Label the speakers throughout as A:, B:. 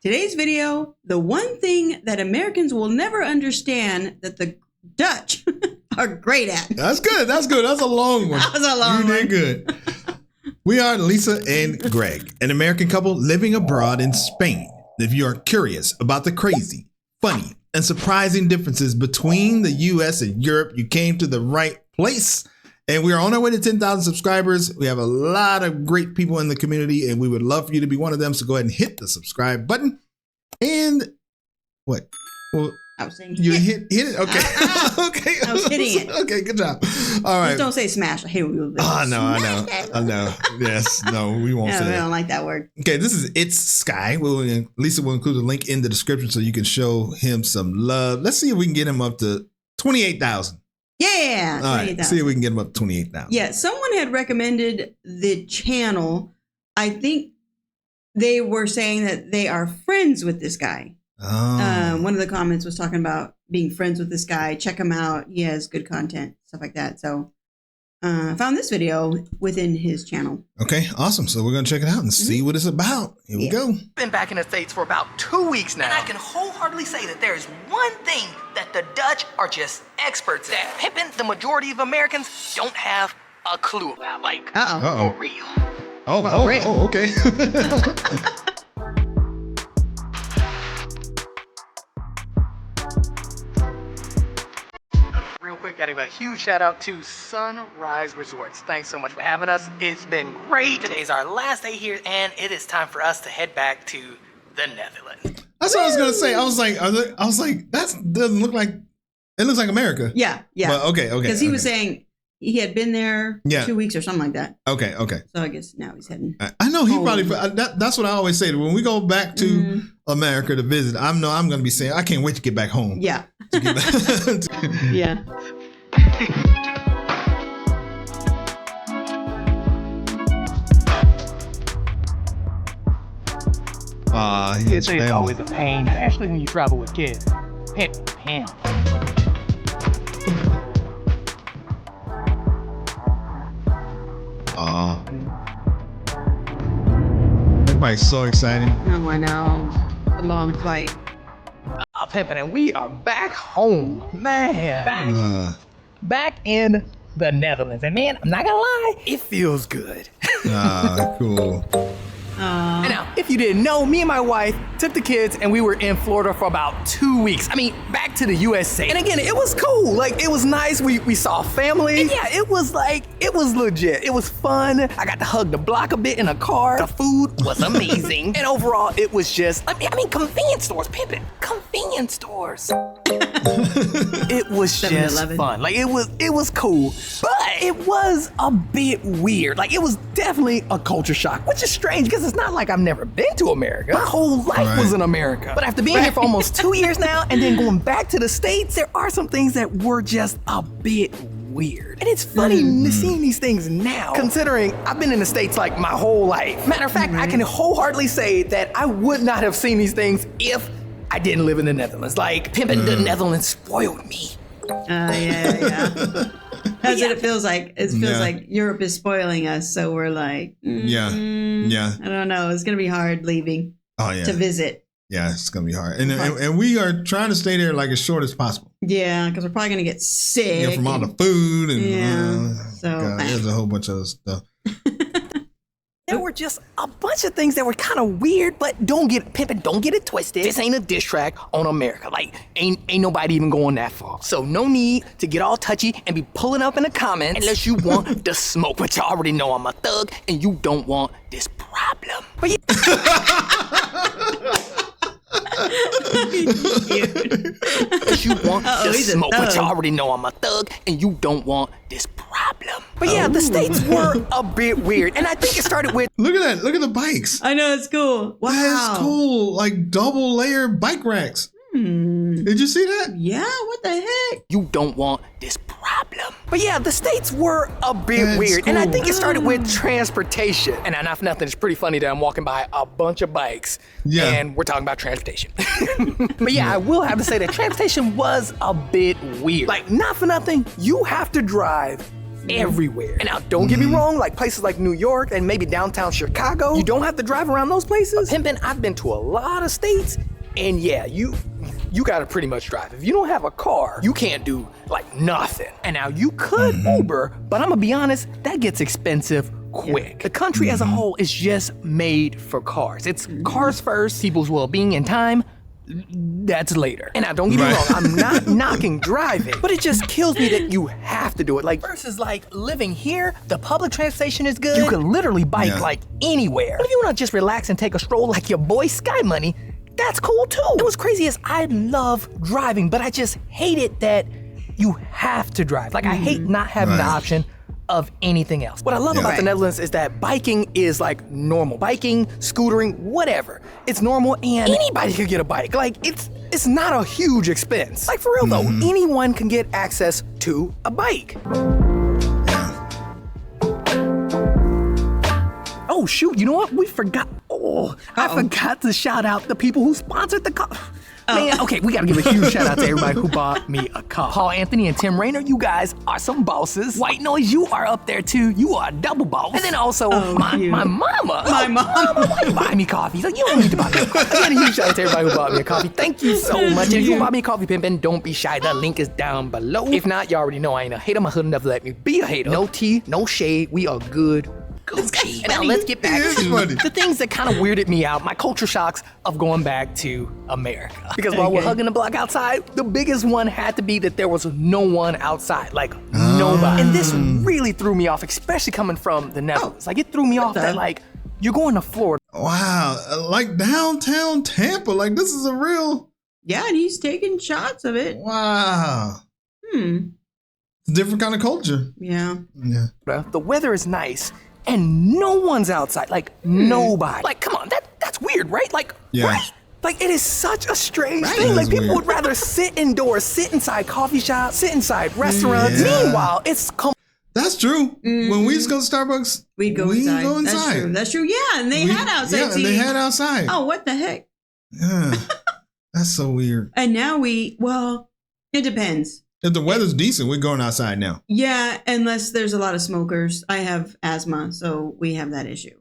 A: Today's video, the one thing that Americans will never understand that the Dutch are great at.
B: That's good. That's good. That's a long one.
A: That was a long one.
B: You did good. We are Lisa and Greg, an American couple living abroad in Spain. If you are curious about the crazy, funny, and surprising differences between the U.S. and Europe, you came to the right place. And we are on our way to 10,000 subscribers. We have a lot of great people in the community, and we would love for you to be one of them. So go ahead and hit the subscribe button. And what? Well,
A: I was saying
B: you hit it. Okay. Okay.
A: I was hitting it.
B: Okay. Good job. All right.
A: Just don't say smash. I hate when people
B: I know. Yes. No, we won't say
A: we
B: that.
A: don't like that word.
B: Okay. This is It's Sky. Lisa will include a link in the description so you can show him some love. Let's see if we can get him up to 28,000.
A: Yeah.
B: All right. See if we can get him up to 28,000.
A: Yeah. Someone had recommended the channel. I think they were saying that they are friends with this guy.
B: Oh.
A: One of the comments was talking about being friends with this guy. Check him out. He has good content, stuff like that. So I found this video within his channel.
B: Okay, awesome. So we're going to check it out and see what it's about. Here we go.
C: Been back in the States for about 2 weeks now. And I can wholeheartedly say that there is one thing that the Dutch are just experts at. Pimping, the majority of Americans don't have a clue about. Like,
B: Uh-oh.
C: for real.
B: Oh, okay.
C: Real quick, gotta give a huge shout out to Sunrise Resorts. Thanks so much for having us. It's been great. Today's our last day here, and it is time for us to head back to the Netherlands.
B: That's what I was going to say. I was like, that doesn't look like, it looks like America.
A: Yeah.
B: But okay.
A: Because he was saying he had been there 2 weeks or something like that.
B: Okay.
A: So I guess now he's heading.
B: I know he
A: home.
B: probably, that's what I always say. When we go back to America to visit, I'm going to be saying, I can't wait to get back home.
A: Yeah. Yeah.
C: It's always a pain, especially when you travel with kids. Pam.
B: Everybody's so excited.
A: Oh, I know. A long flight.
C: Pimpin', and we are back home, man. Back in the Netherlands, and man, I'm not gonna lie, it feels good.
B: Cool.
C: And now, if you didn't know, me and my wife took the kids and we were in Florida for about 2 weeks. I mean, back to the USA. And again, it was cool. Like, it was nice. We saw family. And yeah, it was legit. It was fun. I got to hug the block a bit in a car. The food was amazing. And overall, it was just, I mean, convenience stores, pimpin'. Convenience stores. It was just fun. Like, it was cool. But it was a bit weird. Like, it was definitely a culture shock, which is strange because it's not like I've never been to America. My whole life was in America. But after being here for almost 2 years now and then going back to the States, there are some things that were just a bit weird. And it's funny seeing these things now, considering I've been in the States like my whole life. Matter of fact, I can wholeheartedly say that I would not have seen these things if I didn't live in the Netherlands. Like, pimping the Netherlands spoiled me.
A: Yeah. That's what it feels like. It feels like Europe is spoiling us. So we're like,
B: Yeah.
A: I don't know. It's going to be hard leaving to visit.
B: Yeah, it's going to be hard. And we are trying to stay there like as short as possible.
A: Yeah, because we're probably going to get sick.
B: Yeah, from all the food. And,
A: God,
B: there's a whole bunch of other stuff.
C: There were just a bunch of things that were kind of weird, but don't get it twisted. This ain't a diss track on America. Like, ain't nobody even going that far. So no need to get all touchy and be pulling up in the comments unless you want the smoke. But you already know I'm a thug and you don't want this problem. But Unless you want the smoke, but you already know I'm a thug and you don't want this problem. But yeah, the States were a bit weird, and I think it started with.
B: Look at that! Look at the bikes.
A: I know, it's cool. Wow,
B: that's cool. Like double layer bike racks. Did you see that?
A: Yeah. What the heck?
C: You don't want this problem. But yeah, the States were a bit weird, and I think it started with transportation. And not for nothing, it's pretty funny that I'm walking by a bunch of bikes, and we're talking about transportation. But yeah, I will have to say that transportation was a bit weird. Like, not for nothing, you have to drive everywhere. And now, don't get me wrong, like places like New York and maybe downtown Chicago, you don't have to drive around those places. Pimpin', I've been to a lot of states, and yeah, you gotta pretty much drive. If you don't have a car, you can't do like nothing. And now you could Uber, but I'm gonna be honest, that gets expensive quick. The country as a whole is just made for cars. It's cars first, people's well-being and time, that's later. And now don't get me wrong, I'm not knocking driving, but it just kills me that you have to do it. Like versus like living here, the public transportation is good. You can literally bike like anywhere. But if you wanna just relax and take a stroll like your boy Sky Money, that's cool too. And what's crazy is I love driving, but I just hate it that you have to drive. Like I hate not having the option of anything else. What I love about the Netherlands is that biking is like normal. Biking, scootering, whatever. It's normal and anybody can get a bike. Like it's not a huge expense. Like for real though, anyone can get access to a bike. Oh shoot, you know what? We forgot. I forgot to shout out the people who sponsored the car. Man, okay, we gotta give a huge shout out to everybody who bought me a car. Paul Anthony and Tim Rayner, you guys are some bosses. White Noise, you are up there too. You are a double boss. And then also my mama. My mama. Why you buy me coffee? Like, you don't need to buy me a coffee. Again, a huge shout out to everybody who bought me a coffee. Thank you so much. And if you bought me a coffee, pimpin', don't be shy. The link is down below. If not, you already know I ain't a hater. My hood enough to let me be a hater. No tea, no shade. We are good. Gucci. And now let's get back to the things that kind of weirded me out, my culture shocks of going back to America. Because while we're hugging the block outside, the biggest one had to be that there was no one outside, like nobody. And this really threw me off, especially coming from the Netherlands. Like it threw me off that like, you're going to Florida.
B: Wow, like downtown Tampa, like this is a real.
A: Yeah, and he's taking shots of it.
B: Wow. It's a different kind of culture.
A: Yeah.
C: The weather is nice. And no one's outside, like nobody. Like, come on, that's weird, right? Like, right? Like, it is such a strange thing. Like, people would rather sit indoors, sit inside coffee shops, sit inside restaurants. Meanwhile, it's
B: That's true. When we used to go to Starbucks,
A: we'd go inside. That's true. Yeah, and they had outside.
B: Yeah, and they had outside.
A: Oh, what the heck?
B: Yeah, that's so weird.
A: And now it depends.
B: If the weather's decent, we're going outside now. Yeah,
A: unless there's a lot of smokers. I have asthma, so we have that issue.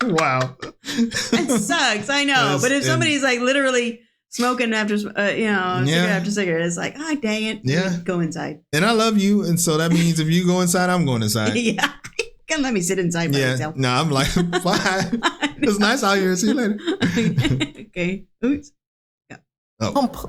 B: Wow.
A: It sucks, I know. But if somebody's like literally smoking after, cigarette after cigarette, it's like, oh, dang it.
B: Yeah.
A: Go inside.
B: And I love you. And so that means if you go inside, I'm going inside.
A: Yeah. You can't let me sit inside by myself.
B: No, I'm like, bye. It's nice out here. See you later.
A: Okay. Oops.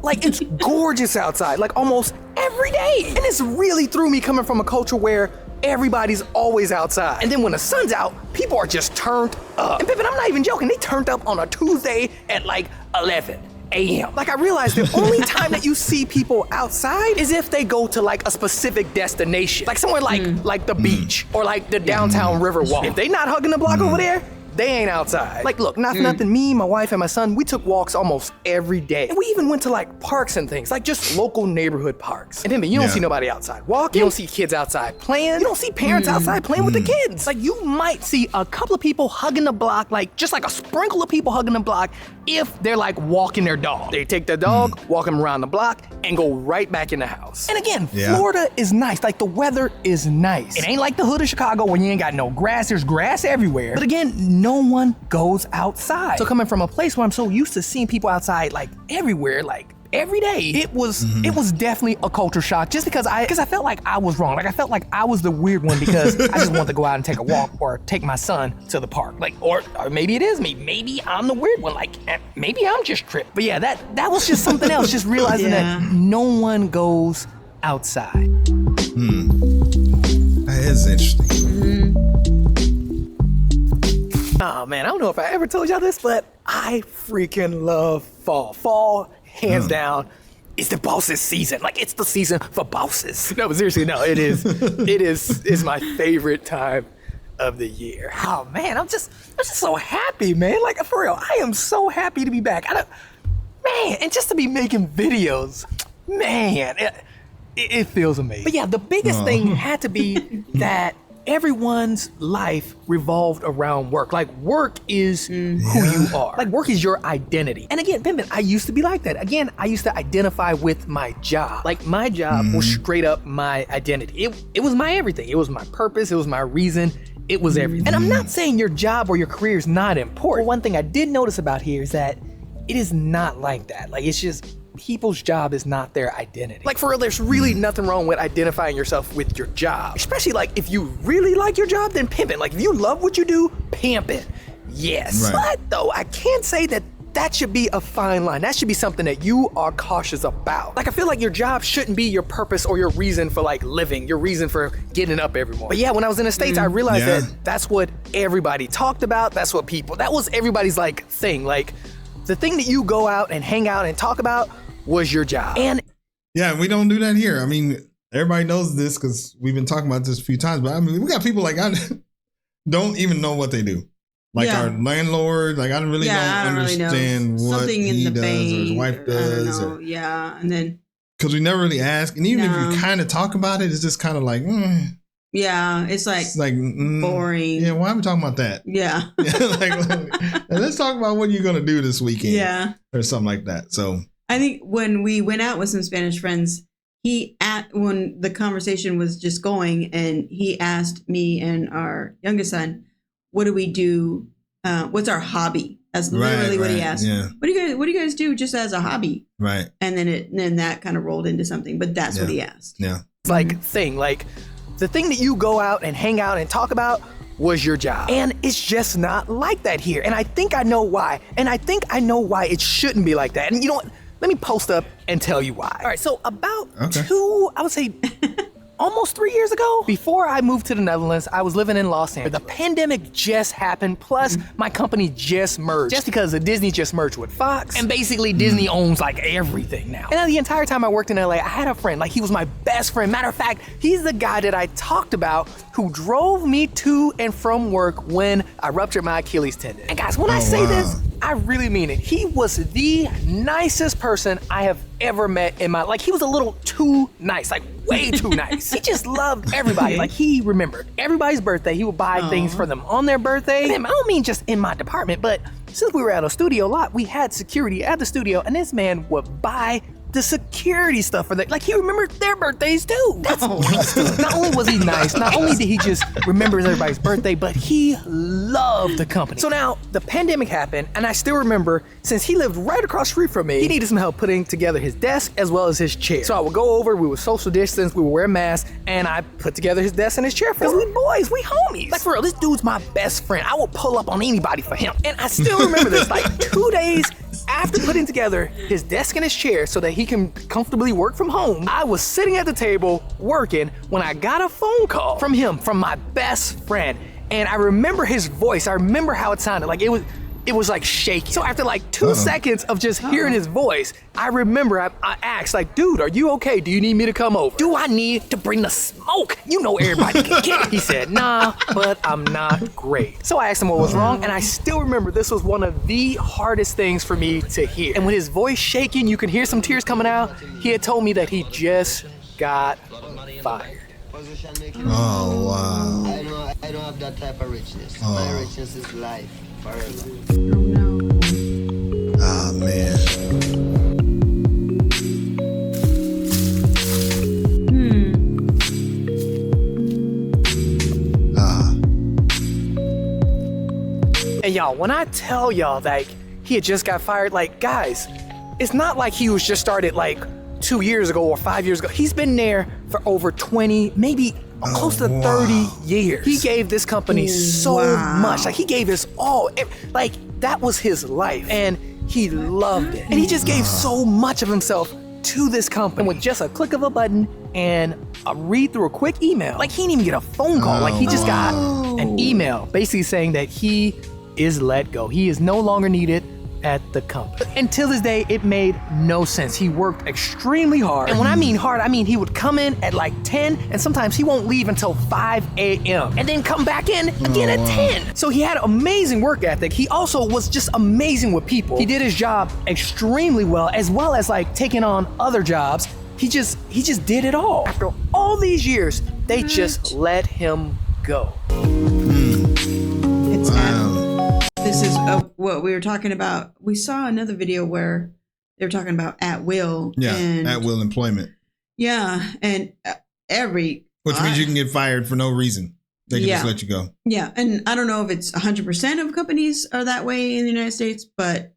C: Like it's gorgeous outside, like almost every day. And this really threw me coming from a culture where everybody's always outside. And then when the sun's out, people are just turned up. And Pippin, I'm not even joking, they turned up on a Tuesday at like 11 a.m. Like I realized the only time that you see people outside is if they go to like a specific destination. Like somewhere like the beach or like the downtown Riverwalk. If they not hugging the block over there, they ain't outside. Like, look, not for nothing, me, my wife, and my son, we took walks almost every day. And we even went to like parks and things, like just local neighborhood parks. And then you don't see nobody outside walking. You don't see kids outside playing. You don't see parents outside playing with the kids. Like you might see a couple of people hugging the block, like just like a sprinkle of people hugging the block if they're like walking their dog. They take their dog, walk them around the block, and go right back in the house. And again, Florida is nice. Like the weather is nice. It ain't like the hood of Chicago where you ain't got no grass. There's grass everywhere. But again, no one goes outside. So coming from a place where I'm so used to seeing people outside like everywhere, like every day, it was definitely a culture shock just because I felt like I was wrong. Like I felt like I was the weird one because I just wanted to go out and take a walk or take my son to the park. Like, or maybe it is me. Maybe I'm the weird one. Like maybe I'm just tripped. But yeah, that was just something else. Just realizing that no one goes outside.
B: That is interesting.
C: Oh man, I don't know if I ever told y'all this, but I freaking love fall. Fall, hands down, is the boss's season. Like it's the season for bosses. No, but seriously, no, it is. It's my favorite time of the year. Oh man, I'm just so happy, man. Like for real, I am so happy to be back. And just to be making videos, man, it feels amazing. But yeah, the biggest thing had to be that everyone's life revolved around work. Like work is who you are. Like work is your identity. And again, Pimpin', I used to be like that. Again, I used to identify with my job. Like my job was straight up my identity. It was my everything. It was my purpose. It was my reason. It was everything. And I'm not saying your job or your career is not important. But one thing I did notice about here is that it is not like that. Like it's just, people's job is not their identity. Like for real, there's really nothing wrong with identifying yourself with your job. Especially like if you really like your job, then pimp it. Like if you love what you do, pimp it. Yes. Right. But though, I can't say that should be a fine line. That should be something that you are cautious about. Like I feel like your job shouldn't be your purpose or your reason for like living, your reason for getting up every morning. But yeah, when I was in the States, I realized that that's what everybody talked about. That was everybody's like thing. Like the thing that you go out and hang out and talk about was your job. And
B: yeah, we don't do that here. I mean, everybody knows this because we've been talking about this a few times, but I mean, we got people like I don't even know what they do. Like our landlord, like I don't really understand what
A: something in
B: he
A: the
B: does
A: bank,
B: or his wife does.
A: And then
B: because we never really ask, and even if you kind of talk about it, it's just kind of like,
A: it's like boring.
B: Yeah, why are we talking about that?
A: Yeah,
B: like let's talk about what you're gonna do this weekend, or something like that. So
A: I think when we went out with some Spanish friends, when the conversation was just going, and he asked me and our youngest son, what do we do? What's our hobby? That's literally what he asked. Yeah. What do you guys do just as a hobby?
B: Right.
A: And then that kind of rolled into something, but that's what he asked.
B: Yeah.
C: Like the thing that you go out and hang out and talk about was your job. And it's just not like that here. And I think I know why. And I think I know why it shouldn't be like that. And you know what? Let me post up and tell you why. All right, so about I would say almost 3 years ago, before I moved to the Netherlands, I was living in Los Angeles. The pandemic just happened, plus my company just merged. Just because Disney just merged with Fox, and basically Disney owns like everything now. And the entire time I worked in LA, I had a friend, like he was my best friend. Matter of fact, he's the guy that I talked about who drove me to and from work when I ruptured my Achilles tendon. And guys, when I say this, I really mean it. He was the nicest person I have ever met in my life. Like he was a little too nice, like way too nice. He just loved everybody. Like he remembered everybody's birthday. He would buy things for them on their birthday. And I don't mean just in my department, but since we were at a studio lot, we had security at the studio, and this man would buy the security stuff for that. Like he remembered their birthdays too. That's nice. Not only was he nice, not only did he just remember everybody's birthday, but he loved the company. So now the pandemic happened, and I still remember, since he lived right across the street from me, he needed some help putting together his desk as well as his chair. So I would go over, we would social distance, we would wear masks, and I put together his desk and his chair for him. Because we boys, we homies. Like for real, this dude's my best friend. I will pull up on anybody for him. And I still remember this, like 2 days after putting together his desk and his chair so that he can comfortably work from home, I was sitting at the table working when I got a phone call from him, from my best friend. And I remember his voice. I remember how it sounded. Like it was like shaky. So after like 2 seconds of just hearing his voice, I remember I asked, like, dude, are you okay? Do you need me to come over? Do I need to bring the smoke? You know everybody can get it. He said, nah, but I'm not great. So I asked him what was wrong, and I still remember this was one of the hardest things for me to hear. And with his voice shaking, you can hear some tears coming out. He had told me that he just got fired.
B: Oh, wow.
D: I don't have that type of richness. My richness is life. Forever.
B: Ah, man.
C: And y'all, when I tell y'all like he had just got fired, like guys, it's not like he was just started like 2 years ago or 5 years ago. He's been there for over 20, maybe close to 30 years. He gave this company so much. Like he gave his all. Like that was his life, and he loved it. And he just gave so much of himself to this company. And with just a click of a button and a read through a quick email, like he didn't even get a phone call. Like he just got an email basically saying that he is let go. He is no longer needed at the company. Until this day, it made no sense. He worked extremely hard. And when I mean hard, I mean he would come in at like 10, and sometimes he won't leave until 5 a.m. and then come back in again at 10. So he had amazing work ethic. He also was just amazing with people. He did his job extremely well as like taking on other jobs. He just did it all. After all these years, they just let him go.
A: It's
B: Wow.
A: this is what we were talking about. We saw another video where they were talking about at will.
B: Yeah,
A: and,
B: at will employment.
A: Yeah, and
B: Which means you can get fired for no reason. They can just let you go.
A: Yeah, and I don't know if it's 100% of companies are that way in the United States, but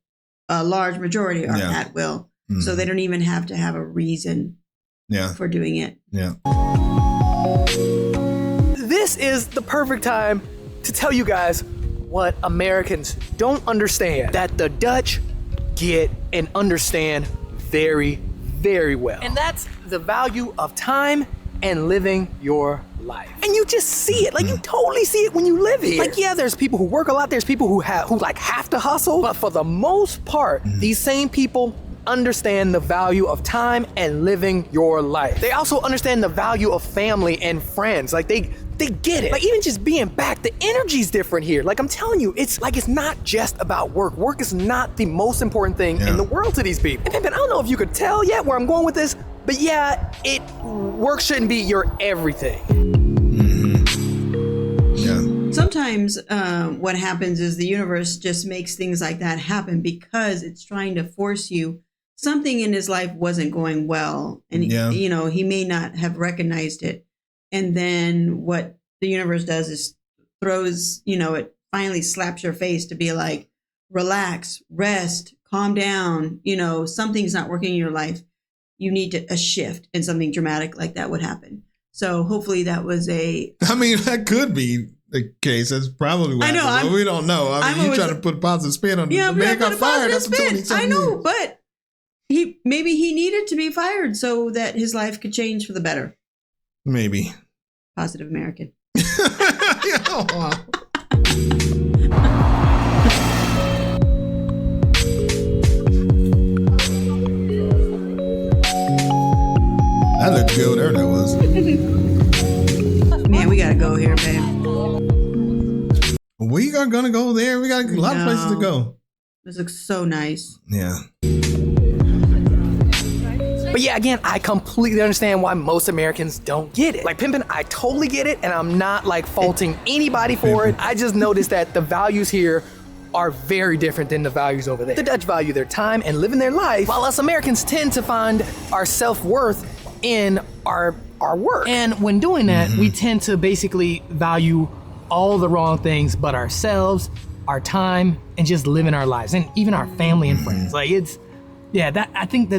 A: a large majority are at will. Mm-hmm. So they don't even have to have a reason for doing it.
B: Yeah.
C: This is the perfect time to tell you guys what Americans don't understand, that the Dutch get and understand very, very well. And that's the value of time and living your life. And you just see it, like you totally see it when you live here. Like, yeah, there's people who work a lot, there's people who have to hustle, but for the most part, these same people understand the value of time and living your life. They also understand the value of family and friends. Like they get it. Like even just being back, the energy's different here. Like I'm telling you, it's not just about work. Work is not the most important thing in the world to these people. And I don't know if you could tell yet where I'm going with this, but yeah, work shouldn't be your everything.
B: Yeah.
A: Sometimes what happens is the universe just makes things like that happen because it's trying to force you. Something in his life wasn't going well, and he may not have recognized it. And then what the universe does is throws, it finally slaps your face to be like, relax, rest, calm down. Something's not working in your life. You need a shift, and something dramatic like that would happen. So hopefully that was
B: that could be the case. That's probably what happened. We don't know. You trying to put a positive spin on it.
A: Yeah,
B: the man got fired after 20-something
A: I know,
B: years.
A: but maybe he needed to be fired so that his life could change for the better.
B: Maybe.
A: Positive American.
B: Oh, wow. That looked good, whatever that was.
A: Man, we gotta go here, babe.
B: We are gonna go there. We got a lot of places to go.
A: This looks so nice.
B: Yeah.
C: But yeah, again, I completely understand why most Americans don't get it. Like Pimpin', I totally get it, and I'm not faulting anybody for it. I just noticed that the values here are very different than the values over there. The Dutch value their time and living their life, while us Americans tend to find our self-worth in our work. And when doing that, we tend to basically value all the wrong things but ourselves, our time, and just living our lives, and even our family and friends. Like I think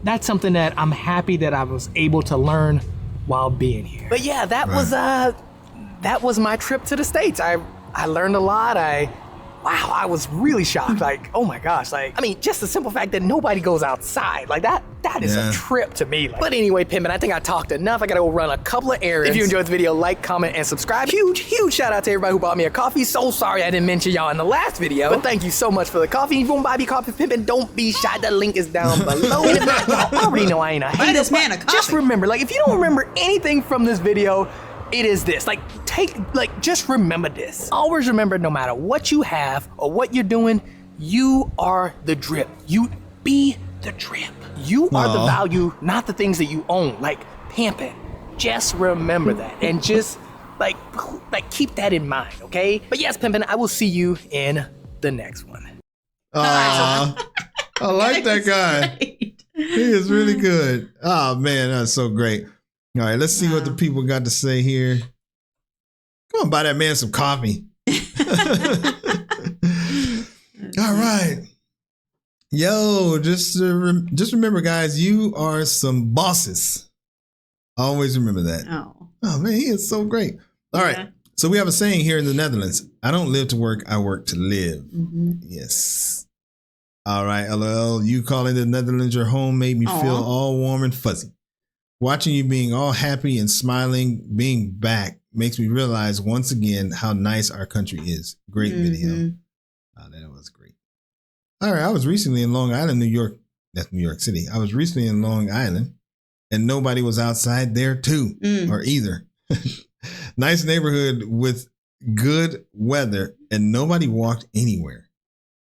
C: that's something that I'm happy that I was able to learn while being here. But yeah, that was my trip to the States. I learned a lot. I was really shocked. Like, oh my gosh. Just the simple fact that nobody goes outside. Like that is a trip to me. But anyway, Pimpin', I think I talked enough. I gotta go run a couple of errands. If you enjoyed the video, like, comment, and subscribe. Huge shout out to everybody who bought me a coffee. So sorry I didn't mention y'all in the last video. But thank you so much for the coffee. If you want to buy me coffee, Pimpin', don't be shy. The link is down below. And if not, y'all already know I ain't a hater.
A: Buy this man a coffee.
C: Just remember, if you don't remember anything from this video, it is this. Just remember this. Always remember, no matter what you have or what you're doing, you are the drip. You be the drip. You are the value, not the things that you own. Like Pimpin'. Just remember that. And just keep that in mind, okay? But yes, Pimpin', I will see you in the next one.
B: I like that guy. He is really good. Oh man, that's so great. All right, let's see what the people got to say here. Come on, buy that man some coffee. All right. Yo, just remember, guys, you are some bosses. Always remember that. Oh man, he is so great. All right. So we have a saying here in the Netherlands. I don't live to work, I work to live. Mm-hmm. Yes. All right, LOL. You calling the Netherlands your home made me feel all warm and fuzzy. Watching you being all happy and smiling, being back, makes me realize once again how nice our country is. Great video. Oh, that was great. All right, I was recently in Long Island, New York. That's New York City. I was recently in Long Island, and nobody was outside there too, or either. Nice neighborhood with good weather, and nobody walked anywhere.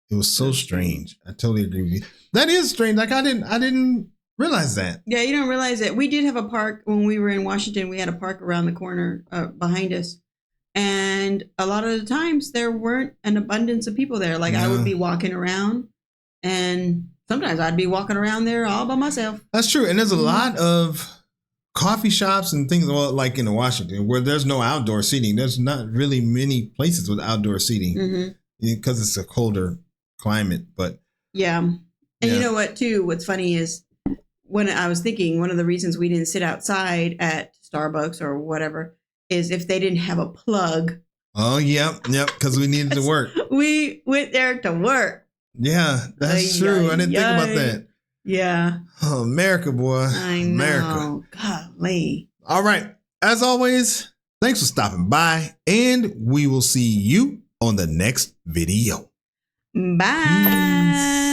B: It was so strange. I totally agree with you. That is strange. I didn't realize that.
A: Yeah, you don't realize it. We did have a park when we were in Washington. We had a park around the corner behind us. And a lot of the times there weren't an abundance of people there. Like I would be walking around and sometimes I'd be walking around there all by myself.
B: That's true. And there's a lot of coffee shops and things like in Washington where there's no outdoor seating. There's not really many places with outdoor seating because it's a colder climate. But
A: yeah. And you know what, too? What's funny is when I was thinking one of the reasons we didn't sit outside at Starbucks or whatever is if they didn't have a plug.
B: Oh, yep. Because we needed to work.
A: We went there to work.
B: Yeah, that's true. I didn't think about that.
A: Yeah.
B: Oh, America, boy.
A: I know.
B: America.
A: Golly.
B: All right. As always, thanks for stopping by, and we will see you on the next video.
A: Bye.